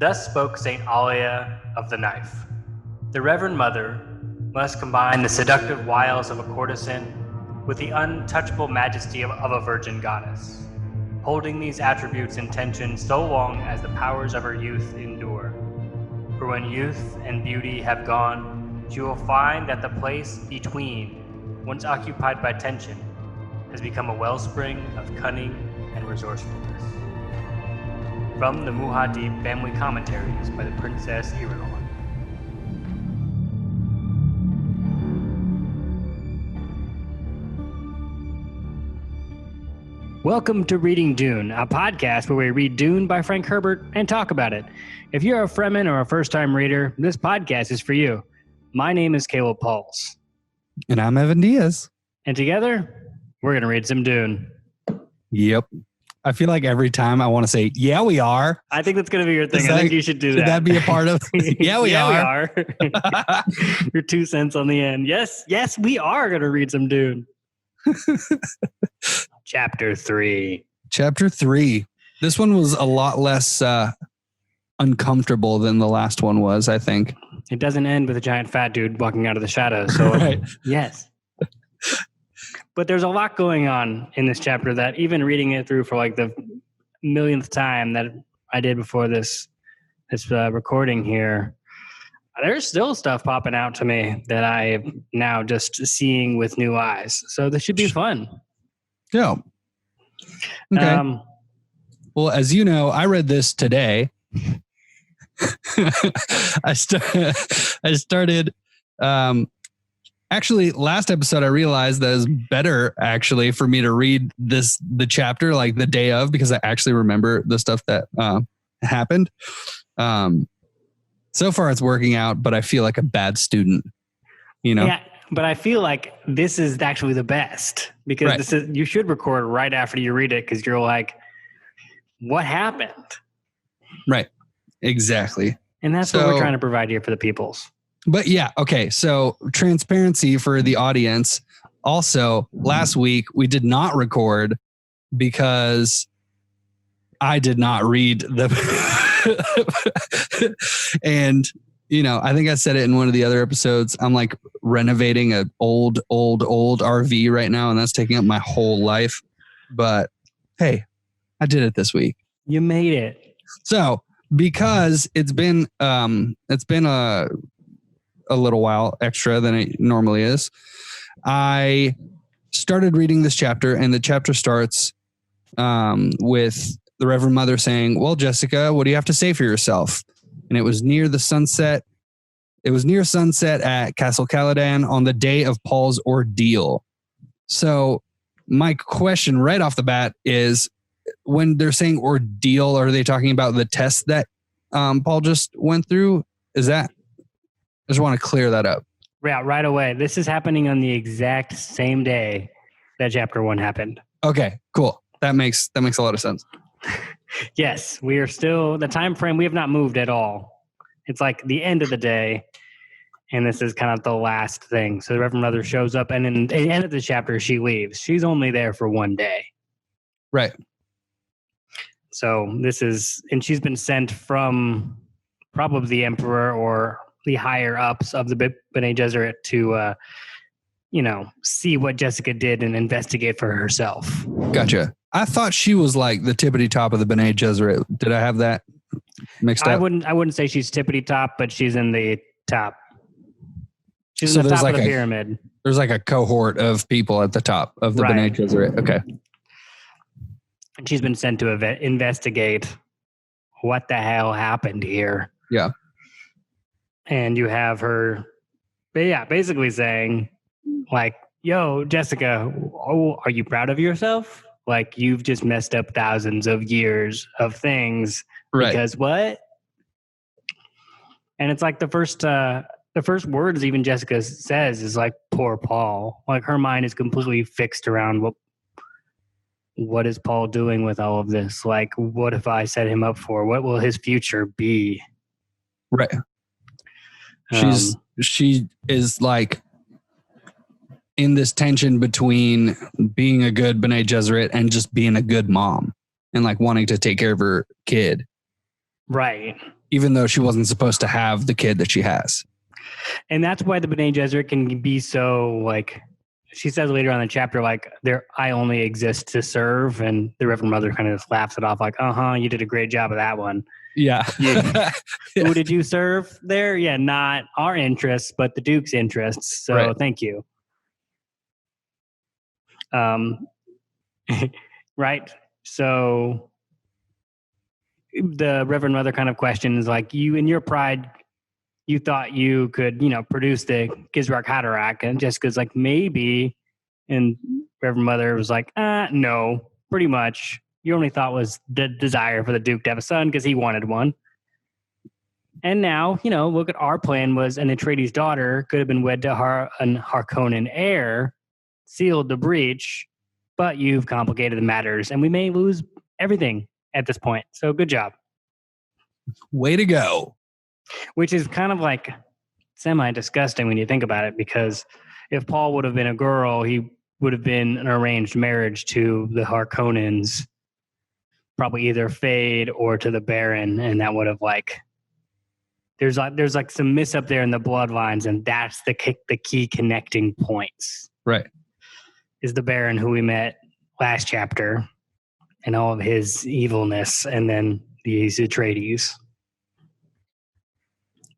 Thus spoke St. Alia of the Knife. The Reverend Mother must combine the seductive wiles of a courtesan with the untouchable majesty of a virgin goddess, holding these attributes in tension so long as the powers of her youth endure. For when youth and beauty have gone, she will find that the place between, once occupied by tension, has become a wellspring of cunning and resourcefulness. From the Muad'Dib Family Commentaries by the Princess Irulan. Welcome to Reading Dune, a podcast where we read Dune by Frank Herbert and talk about it. If you're a Fremen or a first-time reader, this podcast is for you. My name is Caleb Pauls. And I'm Evan Diaz. And together, we're going to read some Dune. Yep. I feel like every time I want to say, yeah, we are. I think that's going to be your thing. I think you should do that. Should that be a part of Yeah, we are. Your 2 cents on the end. Yes, we are going to read some Dune. Chapter 3. Chapter 3. This one was a lot less uncomfortable than the last one was, I think. It doesn't end with a giant fat dude walking out of the shadows. So, right. Yes. But there's a lot going on in this chapter that even reading it through for like the millionth time that I did before this recording here, there's still stuff popping out to me that I'm now just seeing with new eyes. So this should be fun. Yeah. Okay. Well, as you know, I read this today. I started. Actually, last episode, I realized that it was better actually for me to read the chapter like the day of, because I actually remember the stuff that happened. So far, it's working out, but I feel like a bad student. You know. Yeah. But I feel like this is actually the best because right. You should record right after you read it because you're like, what happened? Right. Exactly. And that's what we're trying to provide here for the peoples. But yeah, okay. So transparency for the audience. Also, last week we did not record because I did not read the and I think I said it in one of the other episodes. I'm like renovating an old RV right now, and that's taking up my whole life. But hey, I did it this week. You made it. So because it's been a little while extra than it normally is, I started reading this chapter, and the chapter starts with the Reverend Mother saying, "Well, Jessica, what do you have to say for yourself?" And it was near sunset at Castle Caladan on the day of Paul's ordeal. So my question right off the bat is, when they're saying ordeal, are they talking about the test that Paul just went through? Is that? I just want to clear that up. Yeah, right away. This is happening on the exact same day that chapter 1 happened. Okay, cool. That makes a lot of sense. Yes, we are still the time frame. We have not moved at all. It's like the end of the day, and this is kind of the last thing. So the Reverend Mother shows up, and in the end of the chapter, she leaves. She's only there for one day. Right. So and she's been sent from probably the Emperor or the higher ups of the Bene Gesserit to, see what Jessica did and investigate for herself. Gotcha. I thought she was like the tippity top of the Bene Gesserit. Did I have that mixed up? I wouldn't say she's tippity top, but she's in the top. She's in the top of the pyramid. There's like a cohort of people at the top of the Bene Gesserit. Okay. And she's been sent to investigate what the hell happened here. Yeah. And you have her, basically saying, like, yo, Jessica, are you proud of yourself? Like, you've just messed up thousands of years of things. Right. Because what? And it's like the first words even Jessica says is like, poor Paul. Like, her mind is completely fixed around what is Paul doing with all of this? Like, what if I set him up for? What will his future be? Right. She is like in this tension between being a good Bene Gesserit and just being a good mom and like wanting to take care of her kid. Right. even though she wasn't supposed to have the kid that she has. And that's why the Bene Gesserit can be so, like, she says later on in the chapter, like, I only exist to serve. And the Reverend Mother kind of just laughs it off, like, you did a great job of that one. Yeah. Yeah. Who did you serve there? Yeah, not our interests, but the Duke's interests. So Right. Thank you. Right. So the Reverend Mother kind of questions, like, you in your pride, you thought you could, produce the Gizrak Haderach, and Jessica's like, maybe. And Reverend Mother was like, no, pretty much. Your only thought was the desire for the Duke to have a son because he wanted one. And now, look at our plan was an Atreides daughter could have been wed to an Harkonnen heir, sealed the breach, but you've complicated the matters, and we may lose everything at this point. So good job. Way to go. Which is kind of like semi-disgusting when you think about it, because if Paul would have been a girl, he would have been an arranged marriage to the Harkonnens, probably either Fade or to the Baron, and that would have there's some miss up there in the bloodlines, and that's the key connecting points. Right. Is the Baron who we met last chapter and all of his evilness, and then these Atreides.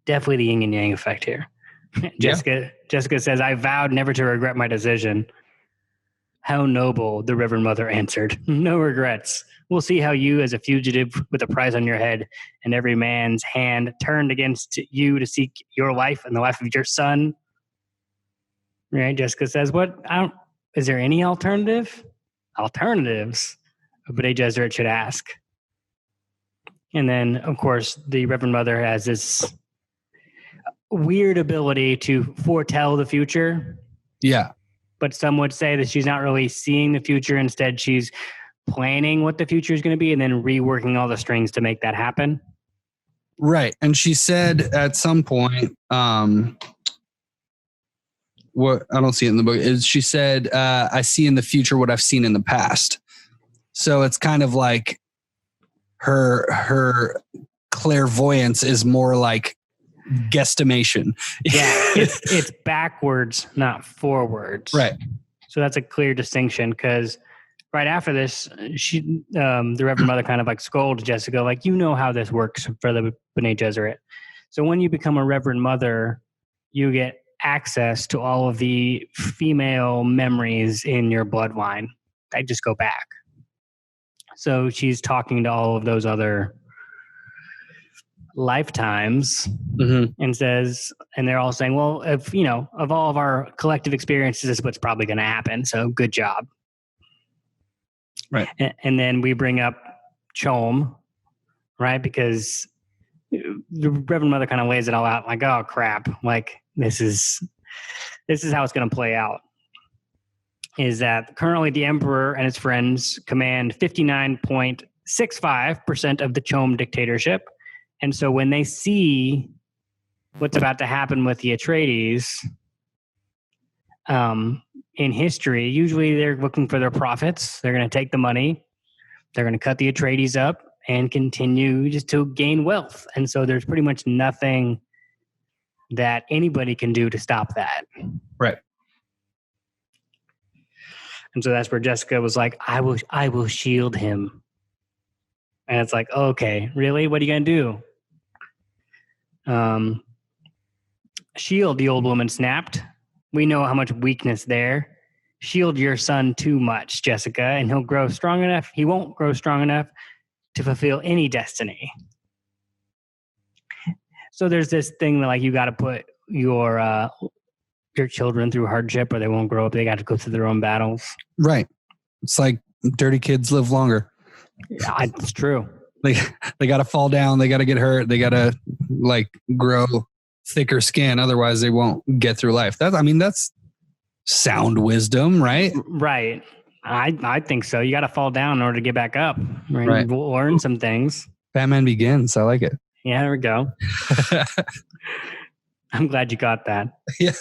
Definitely the yin and yang effect here. Jessica says, I vowed never to regret my decision. How noble, the Reverend Mother answered. No regrets. We'll see how you, as a fugitive with a prize on your head and every man's hand turned against you to seek your life and the life of your son. Right? Jessica says, is there any alternative? Alternatives? Bene Gesserit should ask. And then, of course, the Reverend Mother has this weird ability to foretell the future. Yeah. But some would say that she's not really seeing the future. Instead, she's planning what the future is going to be and then reworking all the strings to make that happen. Right. And she said at some point, what I don't see it in the book is she said, I see in the future what I've seen in the past. So it's kind of like her clairvoyance is more like guesstimation. Yeah, it's backwards, not forwards. Right. So that's a clear distinction, because right after this, the Reverend Mother kind of scolds Jessica, like, how this works for the Bene Gesserit. So when you become a Reverend Mother, you get access to all of the female memories in your bloodline. They just go back. So she's talking to all of those other lifetimes, and says, and they're all saying, well, if of all of our collective experiences, this is what's probably going to happen. So good job. Right. And then we bring up Chom, right? Because the Reverend Mother kind of lays it all out, like, oh crap, like this is how it's going to play out. Is that currently the Emperor and his friends command 59.65% of the Chom dictatorship. And so when they see what's about to happen with the Atreides in history, usually they're looking for their profits. They're going to take the money. They're going to cut the Atreides up and continue just to gain wealth. And so there's pretty much nothing that anybody can do to stop that. Right. And so that's where Jessica was like, I will shield him. And it's like, okay, really? What are you going to do? Shield, the old woman snapped. We know how much weakness there. Shield your son too much, Jessica, and he'll grow strong enough. He won't grow strong enough to fulfill any destiny. So there's this thing that, like, you got to put your children through hardship or they won't grow up. They got to go through their own battles. Right. It's like dirty kids live longer. Yeah, it's true. They got to fall down. They got to get hurt. They got to grow thicker skin. Otherwise they won't get through life. That's sound wisdom, right? Right. I think so. You got to fall down in order to get back up. Right. Learn some things. Batman Begins. I like it. Yeah, there we go. I'm glad you got that. Yeah.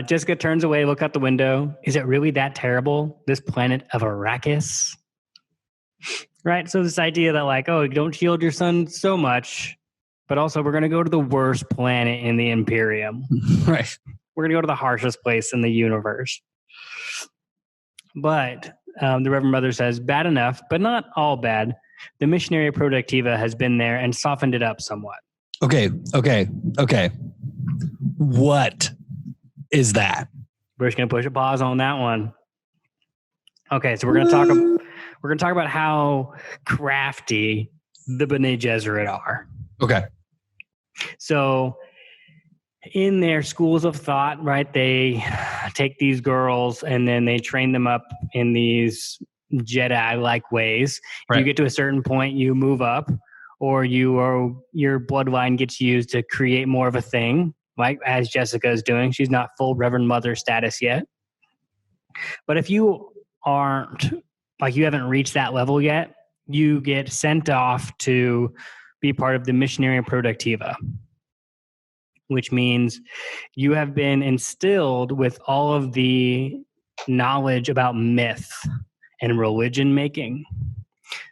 Jessica turns away, look out the window. Is it really that terrible? This planet of Arrakis? Right. So this idea that like, oh, don't shield your son so much, but also we're going to go to the worst planet in the Imperium. Right. We're going to go to the harshest place in the universe. But the Reverend Mother says, bad enough, but not all bad. The Missionaria Protectivia has been there and softened it up somewhat. Okay. What is that? We're just going to push a pause on that one. Okay, so we're going to talk about how crafty the Bene Gesserit are. Okay. So in their schools of thought, right, they take these girls and then they train them up in these Jedi-like ways. If you get to a certain point, you move up, or your bloodline gets used to create more of a thing, like as Jessica is doing. She's not full Reverend Mother status yet. But if you aren't, like you haven't reached that level yet, you get sent off to be part of the Missionaria Protectivia, which means you have been instilled with all of the knowledge about myth and religion making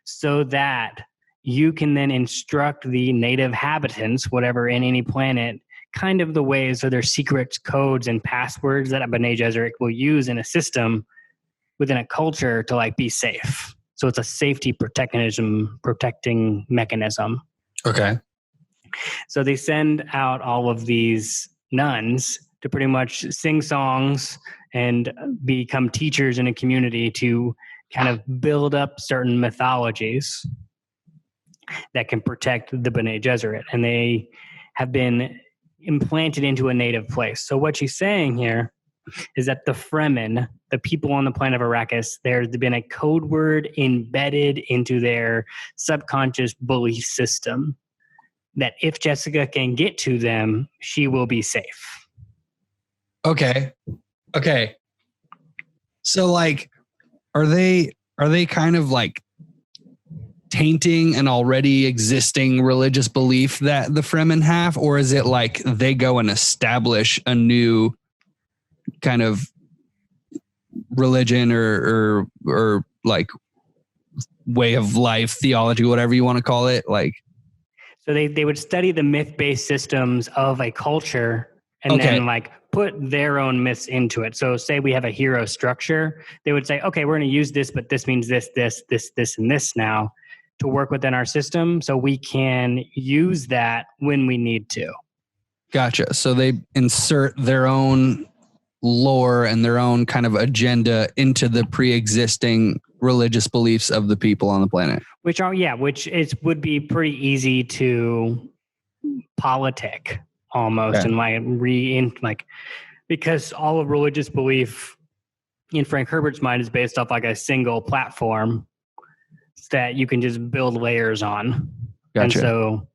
so that you can then instruct the native inhabitants, whatever in any planet, kind of the ways or their secret codes and passwords that a Bene Gesserit will use in a system within a culture to like be safe. So it's a safety protecting mechanism. Okay. So they send out all of these nuns to pretty much sing songs and become teachers in a community to kind of build up certain mythologies that can protect the Bene Gesserit. And they have been implanted into a native place. So what she's saying here is that the Fremen, the people on the planet of Arrakis, there's been a code word embedded into their subconscious belief system that if Jessica can get to them, she will be safe. Okay. So like, are they kind of like tainting an already existing religious belief that the Fremen have? Or is it like they go and establish a new kind of religion or like way of life, theology, whatever you want to call it? Like, so they would study the myth-based systems of a culture and then like put their own myths into it. So say we have a hero structure, they would say, okay, we're going to use this, but this means this, and this now to work within our system. So we can use that when we need to. Gotcha. So they insert their own lore and their own kind of agenda into the pre-existing religious beliefs of the people on the planet. Which would be pretty easy to politic almost, and because all of religious belief in Frank Herbert's mind is based off like a single platform that you can just build layers on. Gotcha. And so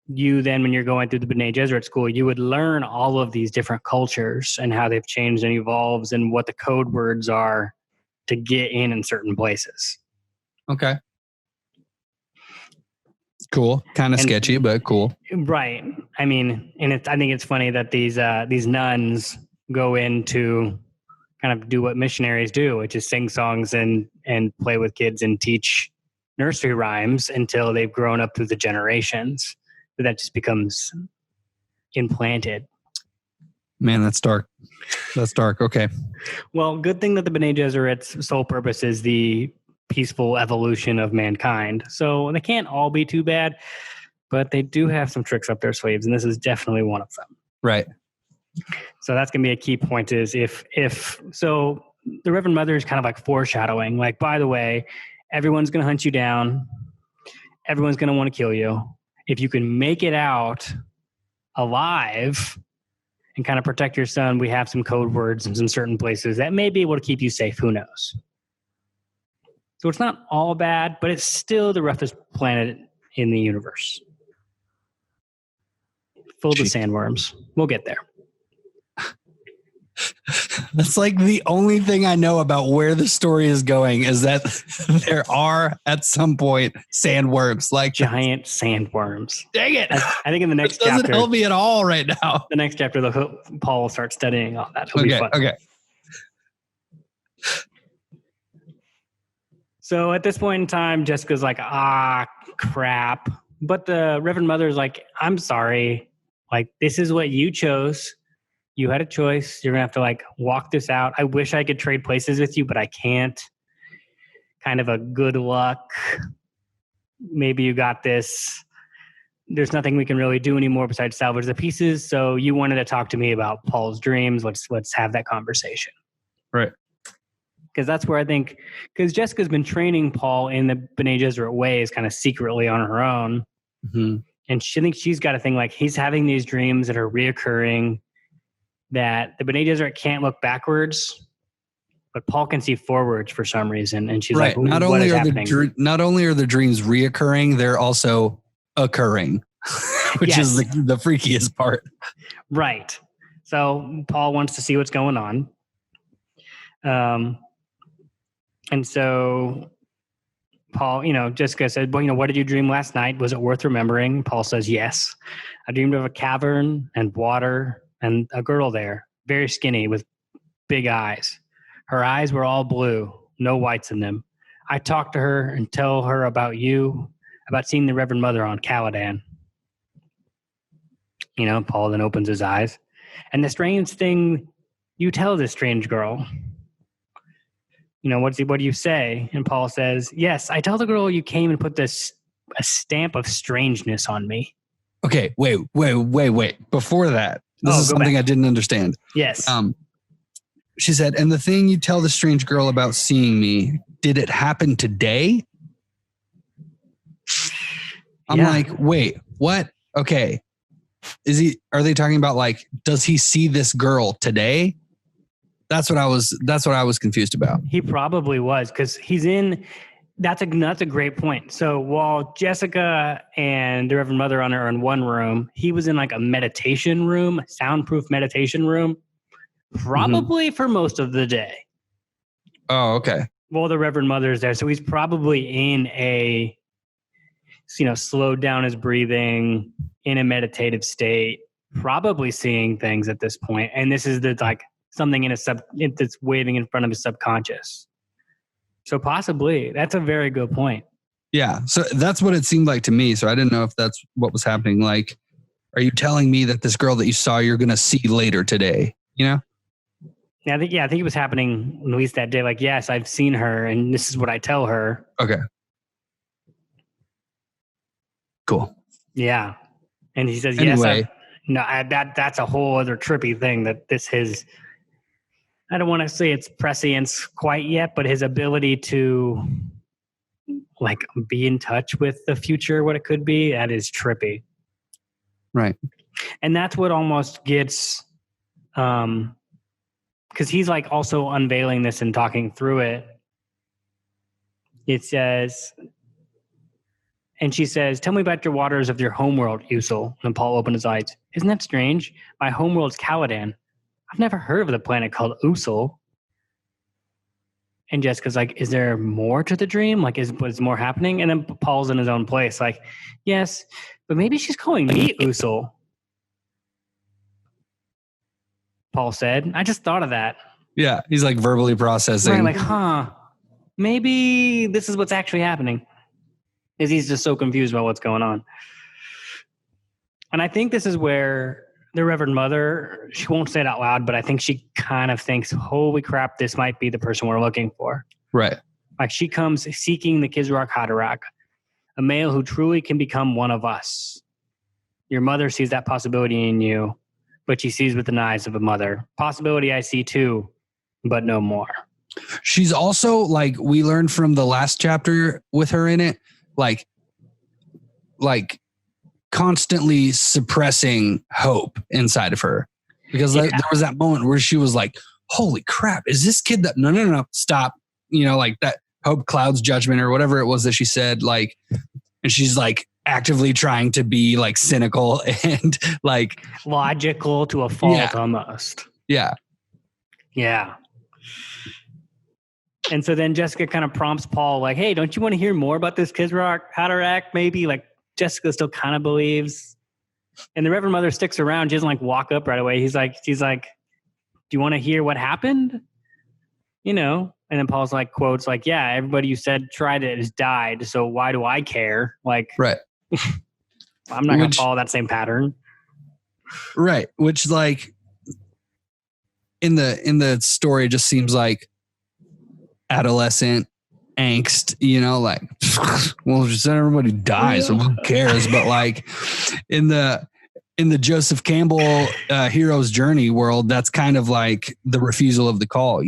you then, when you're going through the Bene Gesserit school, you would learn all of these different cultures and how they've changed and evolved and what the code words are to get in certain places. Okay. Cool. Kind of sketchy, but cool. Right. I mean, and I think it's funny that these nuns go in to kind of do what missionaries do, which is sing songs and play with kids and teach nursery rhymes until they've grown up through the generations. But that just becomes implanted. Man, that's dark. That's dark. Okay. Well, good thing that the Bene Gesserit's sole purpose is the peaceful evolution of mankind. So they can't all be too bad, but they do have some tricks up their sleeves, and this is definitely one of them. Right. So that's going to be a key point is if so the Reverend Mother is kind of like foreshadowing, like, by the way, everyone's going to hunt you down. Everyone's going to want to kill you. If you can make it out alive and kind of protect your son, we have some code words in some certain places that may be able to keep you safe. Who knows? So it's not all bad, but it's still the roughest planet in the universe. Full of sandworms. We'll get there. That's like the only thing I know about where the story is going is that there are at some point sandworms, like giant sandworms. Dang it! I think in the next chapter doesn't help me at all right now. The next chapter, Paul will start studying all that. It'll be fun. Okay. So at this point in time, Jessica's like, crap. But the Reverend Mother is like, I'm sorry. Like, this is what you chose. You had a choice. You're going to have to like walk this out. I wish I could trade places with you, but I can't. Kind of a good luck. Maybe you got this. There's nothing we can really do anymore besides salvage the pieces. So you wanted to talk to me about Paul's dreams. Let's have that conversation. Right. Because that's where I think, because Jessica's been training Paul in the Bene Gesserit ways kind of secretly on her own. Mm-hmm. And she thinks she's got a thing like he's having these dreams that are reoccurring, that the Bene Gesserit can't look backwards, but Paul can see forwards for some reason. And she's right. like, not what only is are happening? not only are the dreams reoccurring, they're also occurring, which is the freakiest part. Right. So Paul wants to see what's going on. And so Paul, Jessica said, well, what did you dream last night? Was it worth remembering? Paul says, yes. I dreamed of a cavern and water and a girl there, very skinny with big eyes. Her eyes were all blue, no whites in them. I talked to her and tell her about you, about seeing the Reverend Mother on Caladan. Paul then opens his eyes. And the strange thing, you tell this strange girl, what do you say? And Paul says, yes, I tell the girl you came and put a stamp of strangeness on me. Okay, wait. Before that, this is something I didn't understand. Yes. She said, and the thing you tell the strange girl about seeing me, did it happen today? I'm like, wait, what? Okay. Are they talking about like, does he see this girl today? That's what I was confused about. He probably was, because that's a great point. So while Jessica and the Reverend Mother are in one room, he was in like a meditation room, soundproof meditation room, probably for most of the day. Oh, okay. Well, the Reverend Mother is there. So he's probably in a, slowed down his breathing, in a meditative state, probably seeing things at this point. And this is something that's waving in front of his subconscious. So possibly, that's a very good point. Yeah. So that's what it seemed like to me. So I didn't know if that's what was happening. Like, are you telling me that this girl that you saw, you're going to see later today? Yeah, I think it was happening at least that day. Like, yes, I've seen her and this is what I tell her. Okay. Cool. Yeah. And he says, anyway, yes, that's a whole other trippy thing that I don't want to say it's prescience quite yet, but his ability to like be in touch with the future, what it could be, that is trippy. Right. And that's what almost gets, because he's like also unveiling this and talking through it. It says, and she says, tell me about your waters of your homeworld, Usul. And Paul opened his eyes. Isn't that strange? My homeworld's Caladan. I've never heard of a planet called Usul. And Jessica's like, is there more to the dream? Like, is more happening? And then Paul's in his own place, like, yes, but maybe she's calling me Usul. Paul said, I just thought of that. Yeah, he's like verbally processing. Right, like, maybe this is what's actually happening. Because he's just so confused about what's going on. And I think this is where the Reverend Mother, she won't say it out loud, but I think she kind of thinks, holy crap, this might be the person we're looking for. Right. Like she comes seeking the Kizrak Haderach, a male who truly can become one of us. Your mother sees that possibility in you, but she sees with the eyes of a mother. Possibility I see too, but no more. She's also like, we learned from the last chapter with her in it, like constantly suppressing hope inside of her, because there was that moment where she was like, holy crap, is this kid that, no, stop. Like that hope clouds judgment or whatever it was that she said, like, and she's like actively trying to be like cynical and like logical to a fault almost. Yeah. Yeah. And so then Jessica kind of prompts Paul, like, hey, don't you want to hear more about this Kizrak Haderach? Maybe like Jessica still kind of believes. And the Reverend Mother sticks around. She doesn't like walk up right away. She's like, do you want to hear what happened? And then Paul's like, quotes like, yeah, everybody you said tried it has died. So why do I care? Like, right. I'm not going to follow that same pattern. Right. Which like in the story just seems like adolescent angst, like, well, just let everybody die. So who cares? But like in the Joseph Campbell hero's journey world, that's kind of like the refusal of the call.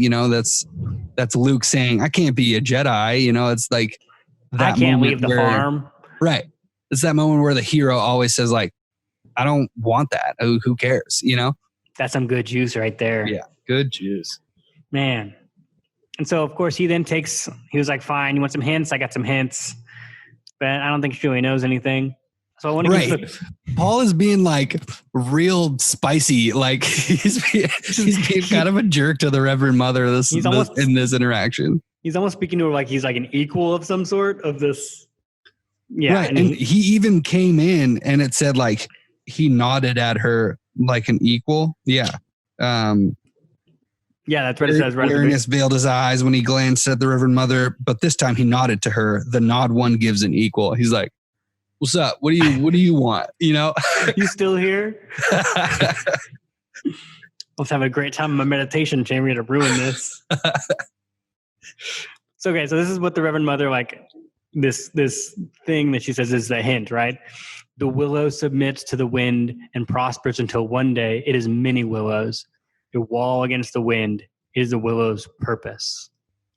That's Luke saying, I can't be a Jedi. It's like that I can't leave the farm. Right. It's that moment where the hero always says like, I don't want that. Who cares? That's some good juice right there. Yeah. Good juice. Man. And so, of course, he was like, fine, you want some hints? I got some hints. But I don't think she really knows anything. So I want to Paul is being like real spicy. Like he's being kind of a jerk to the Reverend Mother in this interaction. He's almost speaking to her like he's like an equal of some sort of this. Yeah. Right. And he even came in and it said like he nodded at her like an equal. Yeah. Yeah, that's what it says. Awareness veiled his eyes when he glanced at the Reverend Mother, but this time he nodded to her. The nod one gives an equal. He's like, "What's up? What do you want?" You still here? I was having a great time in my meditation chamber to ruin this. So this is what the Reverend Mother like. This thing that she says is the hint, right? The willow submits to the wind and prospers until one day it is many willows. A wall against the wind is the willow's purpose.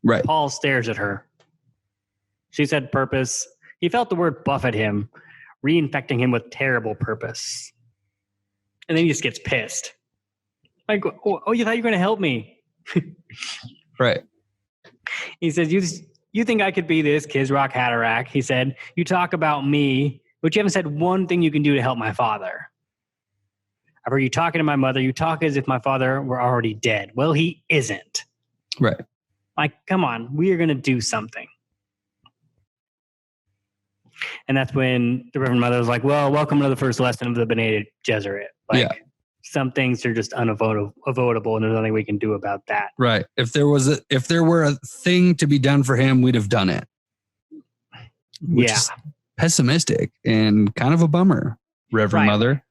Right. Paul stares at her. She said purpose. He felt the word buffet him, reinfecting him with terrible purpose. And then he just gets pissed. Like, oh, you thought you were going to help me. Right. He says, you think I could be this Kizrock Hatterack? He said, you talk about me, but you haven't said one thing you can do to help my father. I've heard you talking to my mother. You talk as if my father were already dead. Well, he isn't. Right. Like, come on, we are going to do something. And that's when the Reverend Mother was like, well, welcome to the first lesson of the Bene Gesserit. Like, some things are just unavoidable, and there's nothing we can do about that. Right. If there were a thing to be done for him, we'd have done it. Which is pessimistic and kind of a bummer, Reverend Mother.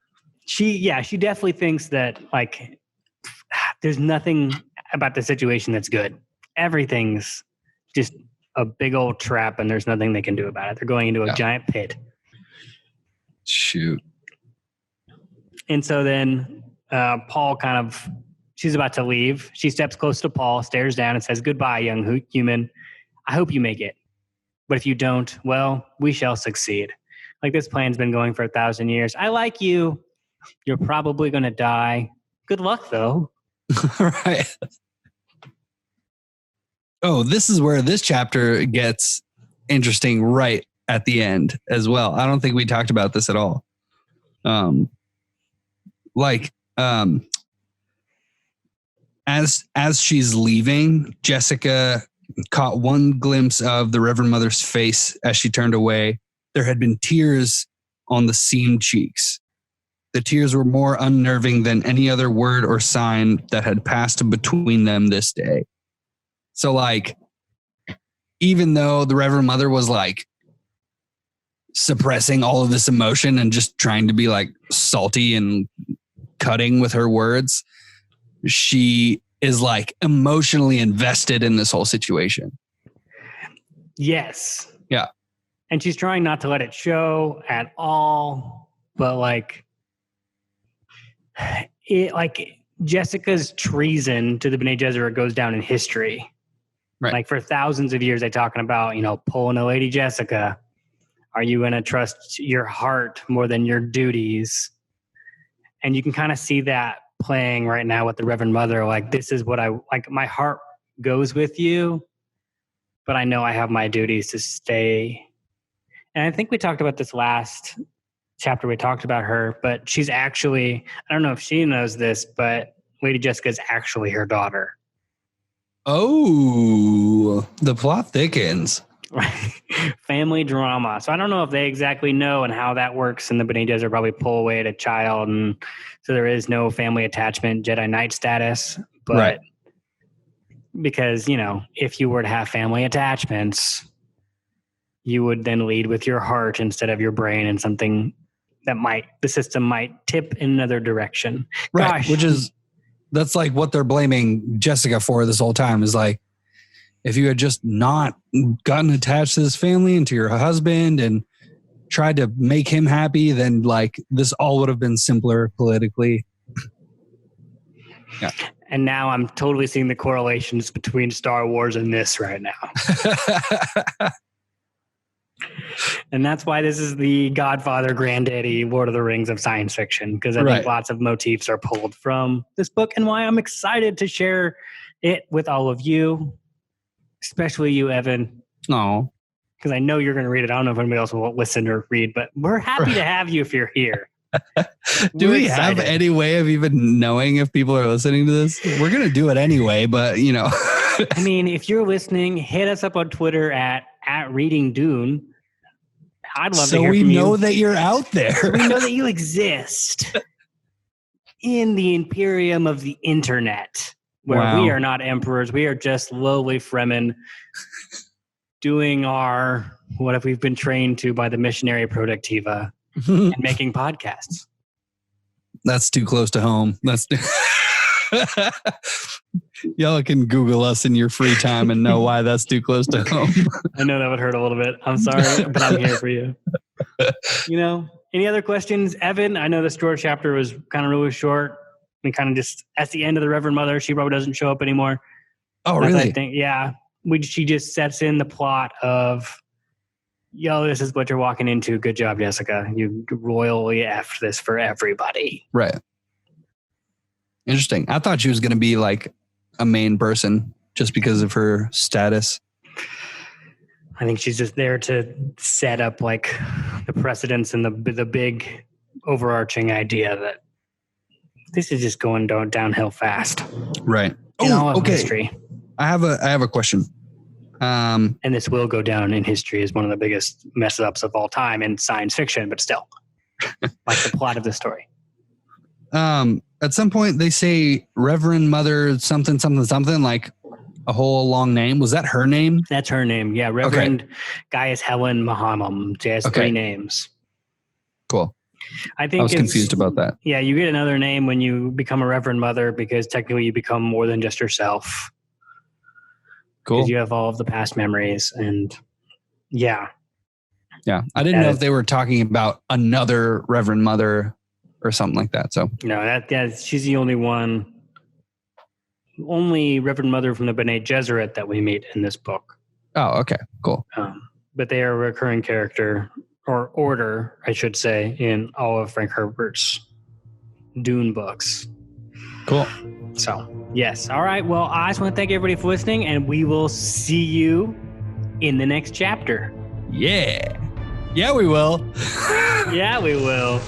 She definitely thinks that like there's nothing about the situation that's good. Everything's just a big old trap and there's nothing they can do about it. They're going into a giant pit. Shoot. And so then Paul she's about to leave. She steps close to Paul, stares down and says, goodbye, young human. I hope you make it. But if you don't, well, we shall succeed. Like this plan's been going for 1,000 years. I like you. You're probably going to die. Good luck, though. Right. Oh, this is where this chapter gets interesting right at the end as well. I don't think we talked about this at all. As she's leaving, Jessica caught one glimpse of the Reverend Mother's face as she turned away. There had been tears on the seamed cheeks. The tears were more unnerving than any other word or sign that had passed between them this day. So like, even though the Reverend Mother was like suppressing all of this emotion and just trying to be like salty and cutting with her words, she is like emotionally invested in this whole situation. Yes. Yeah. And she's trying not to let it show at all, but like Jessica's treason to the Bene Gesserit goes down in history. Right. Like for thousands of years, they're talking about, pulling a Lady Jessica. Are you going to trust your heart more than your duties? And you can kind of see that playing right now with the Reverend Mother. Like, this is what my heart goes with you, but I know I have my duties to stay. And I think we talked about this last chapter. We talked about her, but she's actually, I don't know if she knows this, but Lady Jessica is actually her daughter. Oh, the plot thickens. Family drama. So I don't know if they exactly know and how that works. And the Bene Gesserit probably pull away at a child, and so there is no family attachment, Jedi Knight status. But Because, if you were to have family attachments, you would then lead with your heart instead of your brain, and something that the system might tip in another direction. Right. Gosh. That's like what they're blaming Jessica for this whole time, is like, if you had just not gotten attached to this family and to your husband and tried to make him happy, then like this all would have been simpler politically. Yeah. And now I'm totally seeing the correlations between Star Wars and this right now. And that's why this is the Godfather, Granddaddy, Lord of the Rings of science fiction, because I think lots of motifs are pulled from this book, and why I'm excited to share it with all of you, especially you, Evan. No. Because I know you're going to read it. I don't know if anybody else will listen or read, but we're happy to have you if you're here. Do we have any way of even knowing if people are listening to this? We're going to do it anyway, but I mean, if you're listening, hit us up on Twitter at Readingdune. I'd love to hear from you. So we know that you're out there. We know that you exist in the imperium of the internet, where we are not emperors. We are just lowly fremen doing what have we been trained to by the Missionaria Protectivia and making podcasts. That's too close to home. Y'all can Google us in your free time and know why that's too close to home. I know that would hurt a little bit. I'm sorry, but I'm here for you. Any other questions? Evan, I know the story chapter was kind of really short. We kind of just, at the end of the Reverend Mother, she probably doesn't show up anymore. Oh, really? I think, yeah. She just sets in the plot of, this is what you're walking into. Good job, Jessica. You royally effed this for everybody. Right. Interesting. I thought she was going to be like a main person just because of her status. I think she's just there to set up like the precedents and the big overarching idea that this is just going downhill fast. Right. In all of history. I have a question. And this will go down in history as one of the biggest mess ups of all time in science fiction, but still, like the plot of the story. At some point they say Reverend Mother something, like a whole long name. Was that her name? That's her name. Yeah. Reverend Gaius Helen Mahamam. She has 3 names. Cool. I think I was confused about that. Yeah. You get another name when you become a Reverend Mother, because technically you become more than just yourself. Cool. Because you have all of the past memories, and yeah. I didn't know if they were talking about another Reverend Mother or something like that. So no, she's the only Reverend Mother from the Bene Gesserit that we meet in this book. Oh, okay, cool. But they are a recurring character, or order, I should say, in all of Frank Herbert's Dune books. Cool. So, yes. All right. Well, I just want to thank everybody for listening, and we will see you in the next chapter. Yeah. Yeah, we will. Yeah, we will.